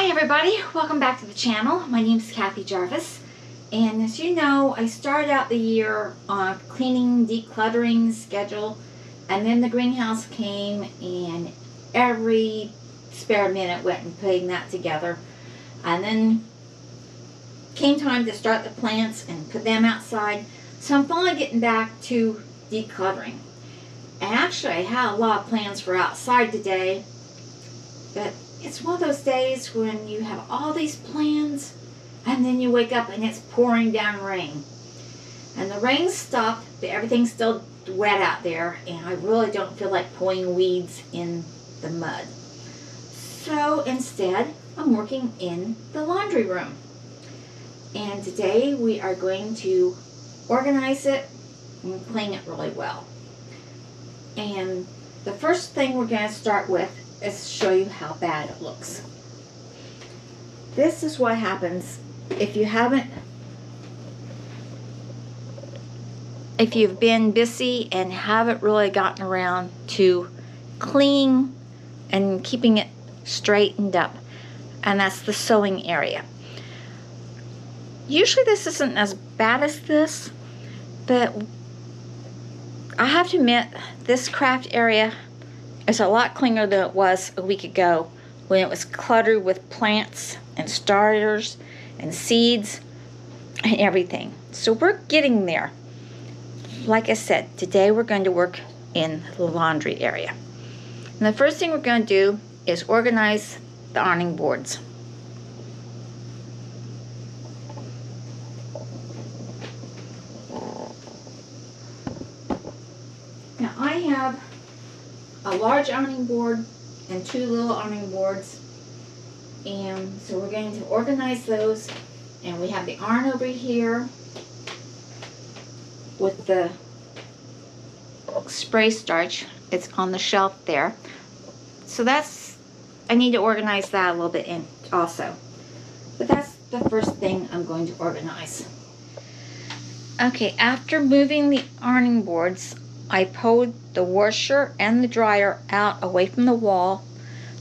Hi everybody, welcome back to the channel. My name is Kathy Jarvis, and as you know, I started out the year on a cleaning, decluttering schedule, and then the greenhouse came and every spare minute went in putting that together. And then came time to start the plants and put them outside. So I'm finally getting back to decluttering. And actually I had a lot of plans for outside today, but it's one of those days when you have all these plans and then you wake up and it's pouring down rain. And the rain stopped, but everything's still wet out there, and I really don't feel like pulling weeds in the mud. So instead, I'm working in the laundry room. And today we are going to organize it and clean it really well. And the first thing we're going to start with is show you how bad it looks. This is what happens if you've been busy and haven't really gotten around to cleaning and keeping it straightened up. And that's the sewing area. Usually this isn't as bad as this, but I have to admit this craft area is a lot cleaner than it was a week ago when it was cluttered with plants and starters and seeds and everything. So we're getting there. Like I said, today we're going to work in the laundry area. And the first thing we're going to do is organize the ironing boards. Now I have a large ironing board and two little ironing boards, and so we're going to organize those. And we have the iron over here with the spray starch. It's on the shelf there, so I need to organize that a little bit in also, but that's the first thing I'm going to organize. Okay, after moving the ironing boards, I pulled the washer and the dryer out away from the wall,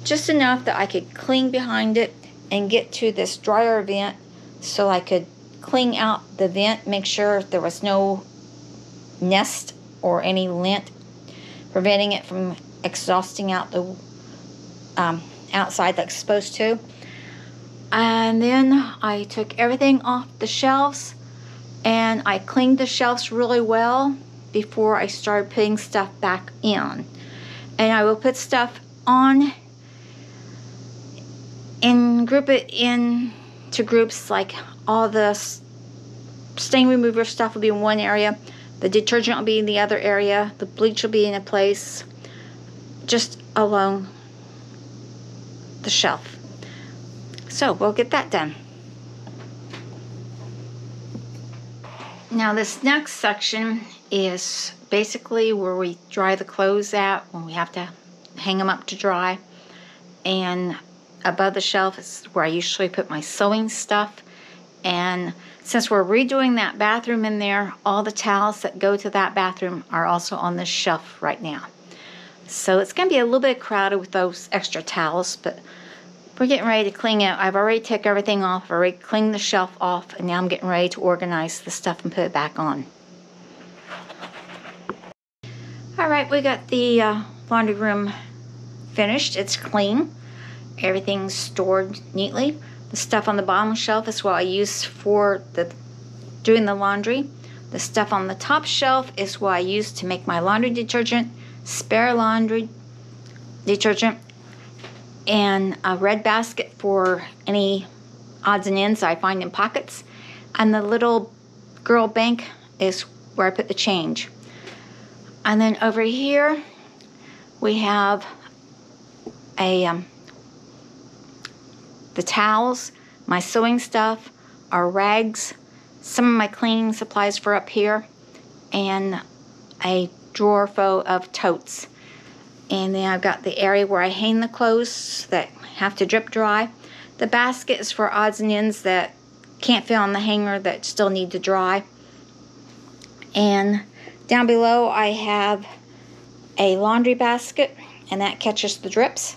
just enough that I could clean behind it and get to this dryer vent so I could clean out the vent, make sure there was no nest or any lint, preventing it from exhausting out the outside like it's supposed to. And then I took everything off the shelves and I cleaned the shelves really well before I started putting stuff back in. And I will put stuff on and group it into groups, like all the stain remover stuff will be in one area, the detergent will be in the other area, the bleach will be in a place just along the shelf. So we'll get that done. Now this next section is basically where we dry the clothes at when we have to hang them up to dry. And above the shelf is where I usually put my sewing stuff. And since we're redoing that bathroom in there, all the towels that go to that bathroom are also on this shelf right now. So it's going to be a little bit crowded with those extra towels, but we're getting ready to clean it. I've already taken everything off, I've already cleaned the shelf off, and now I'm getting ready to organize the stuff and put it back on. Alright, we got the laundry room finished. It's clean. Everything's stored neatly. The stuff on the bottom shelf is what I use for doing the laundry. The stuff on the top shelf is what I use to make my laundry detergent, spare laundry detergent, and a red basket for any odds and ends I find in pockets. And the little girl bank is where I put the change. And then over here we have the towels, my sewing stuff, our rags, some of my cleaning supplies for up here, and a drawer full of totes. And then I've got the area where I hang the clothes that have to drip dry. The basket is for odds and ends that can't fit on the hanger that still need to dry. And down below I have a laundry basket, and that catches the drips.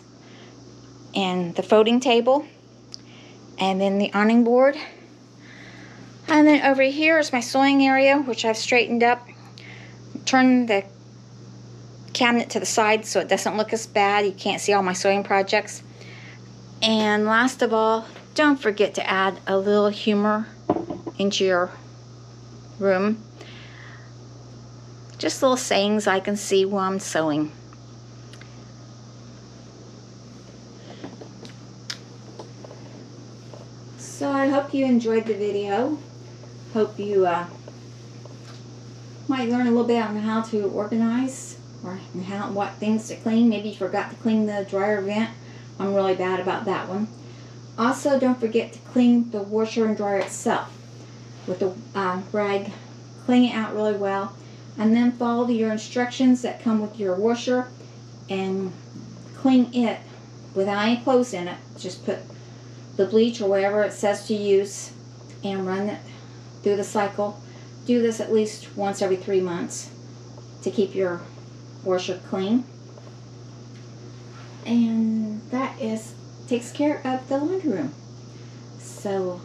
And the folding table and then the ironing board. And then over here is my sewing area, which I've straightened up. Turn the cabinet to the side so it doesn't look as bad. You can't see all my sewing projects. And last of all, don't forget to add a little humor into your room. Just little sayings I can see while I'm sewing. So I hope you enjoyed the video. Hope you might learn a little bit on how to organize or what things to clean. Maybe you forgot to clean the dryer vent. I'm really bad about that one. Also, don't forget to clean the washer and dryer itself with the rag. Clean it out really well, and then follow your instructions that come with your washer and clean it without any clothes in it. Just put the bleach or whatever it says to use and run it through the cycle. Do this at least once every 3 months to keep your washer clean. And that takes care of the laundry room. So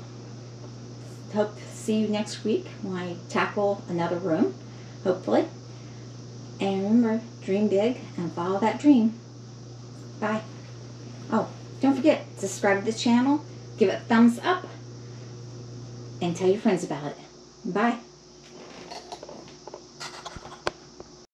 hope to see you next week when I tackle another room, hopefully. And remember, dream big and follow that dream. Bye. Oh, don't forget, subscribe to the channel, give it a thumbs up, and tell your friends about it. Bye.